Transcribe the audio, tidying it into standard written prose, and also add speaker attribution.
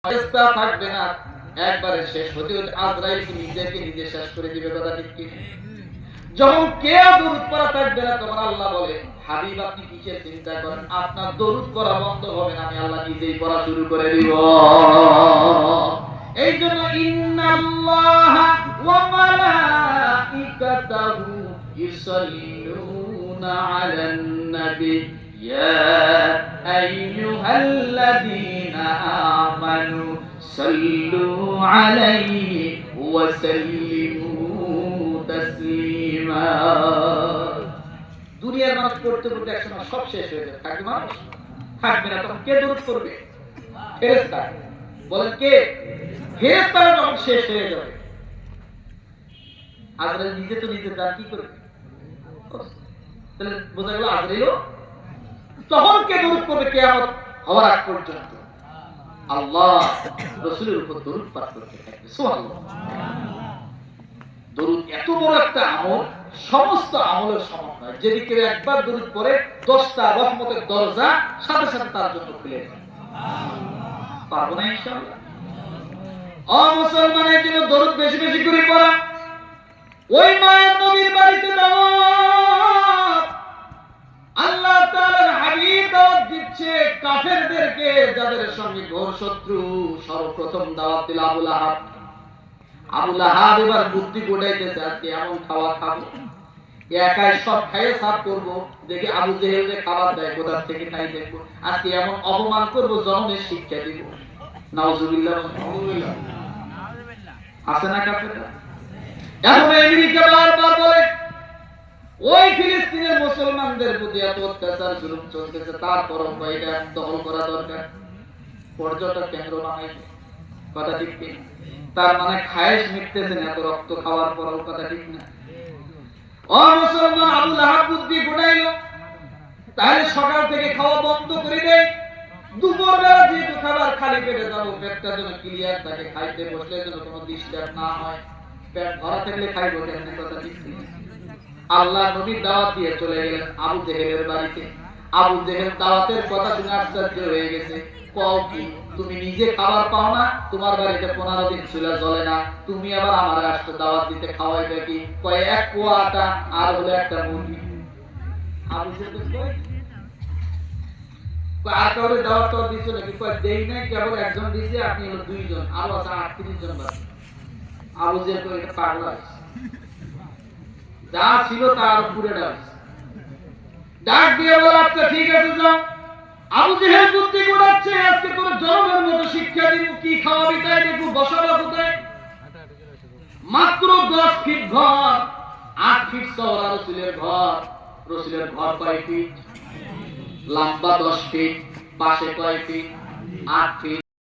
Speaker 1: ফেরেশতা থাকবে না, একবারে শেষ হতে হতে আজরাইল নিজেকে নিজে শেষ করে দিবে। কথা ঠিক কি? যখন কেউ দরুদ পড়া থাকবে না, তখন আল্লাহ বলে, হাবিব আপনি কিসের চিন্তা করেন, আপনার দরুদ পড়া বন্ধ হবে না, আমি আল্লাহ নিজেই পড়া শুরু করে দিব। এই জন্য ইন্নাল্লাহা ওয়া মালাইকাতাহু ইউসাল্লুনা আলান নবী ইয়া আইয়ুহাল্লাযীনা আমানু সাল্লু আলাইহি ওয়া সাল্লিমু তাসলিমা। দুনিয়ার মানুষ পড়তে পড়তে একসময় সব শেষ হয়ে যাবে, থাকবে মানুষ থাকবে না, তখন কে দরুদ করবে? ফেরেশতা। বলেন কে? ফেরেশতারা যখন শেষ হয়ে যাবে, আজরাইল নিজে তো নিজে তার কি করবে? তাহলে বোঝা গেল আজরাইলও তখন কে দরুদ করবে? কিয়ামত হওয়ার আগ পর্যন্ত আল্লাহ রাসূলের উপর দরুদ পাঠ করতে থাকবে। সুবহানাল্লাহ। দরুদ এত বড় একটা আমল, সমস্ত আমলের সমন্বয়। যদি কেউ একবার দরুদ পড়ে 10টা রহমতের দরজা সাথে সাথে তার জন্য খুলে যায়। পারবো না ইনশাআল্লাহ? মুসলমানের জন্য দরুদ বেশি বেশি করে পড়া। ওই মায়ের নবীর বাড়িতে দাওয়াত, আল্লাহ তাআলার হাবিব দাওয়াত দিচ্ছে কাফেরদেরকে, যাদের সঙ্গে ঘোর শত্রু। সর্বপ্রথম দাওয়াত দিল আবু লাহাব। আবু লাহাব এবার বুদ্ধি গোটাইতেছে, আজকে এমন খাওয়া খাবো, একাই সব খাইয়ে সাফ করবো, দেখি আবু জেহেল যে খাবার দেয় কোথা থেকে তাই দেখবো, আজকে এমন অপমান করবো, জনমের শিক্ষা দিব। নাউজুবিল্লাহ। আছে না কাফেররা? এখন আমেরিকা বারবার বলে ওই ফিলিস্তিনের মুসলমানদের প্রতি এত অত্যাচার জুলুম চলতেছে, তারপরও এটা দখল করা দরকার, পর্যটক কেন্দ্র বানাইছে। কথা ঠিক কি? তার মানে খায়েশ মিটতেছে না এত রক্ত খাওয়ার পরও। কথা ঠিক না? মুসলমান আবু লাহাব বুদ্ধি গোটাইল, তাহলে সকাল থেকে খাওয়া বন্ধ করে দেয়, দুপুর বেলা যেহেতু খাবার খালি পেটে যাবো, পেটটা যেন ক্লিয়ার থাকে, খাইতে বসলে যেন কোনো ডিস্টার্ব না হয়, পেট ভরা থাকলে খাইবো কেমনে? কথা ঠিক কি? আল্লাহ নবী দাওয়াত দিয়ে চলে গেলেন আবু জেহেলের বাড়িতে। আবু জেহেল দাওয়াতের কথা শুনে আশ্চর্য হয়ে গেছে। কও কি, তুমি নিজে খাবার পাও না? তোমার বাড়িতে 15 দিন চুলা জ্বলে না, তুমি আবার আমারে আসছো দাওয়াত দিতে, খাওয়াইবে কি? কয় এক পোয়া আটা আর হলো একটা মুরগি। আবু জেহেল কয় আর কাউরে দাওয়াত দিছো নাকি? কয় দেই নাই, কেবল একজন দিয়েছে, আপনি হলো 2 জন, আরো আছে 38 জন বাকি। আবু জেহেল কয় এটা পাগল, যা ছিল তার উপরে ডাক দিয়ে বলে আচ্ছা ঠিক আছে যাও। আবু জেহেল বুদ্ধি গোড়াচ্ছে, আজকে তোর জনমের মতো শিক্ষা দিব, কি খাওয়াবি তাই দেখবো, বসাবো কোথায়? মাত্র 10 ফিট ঘর, 8 ফিট চওড়া রসুলের ঘর। রসুলের ঘর কয় ফিট? লম্বা 10 ফিট, পাশে কয় ফিট? 8 ফিট।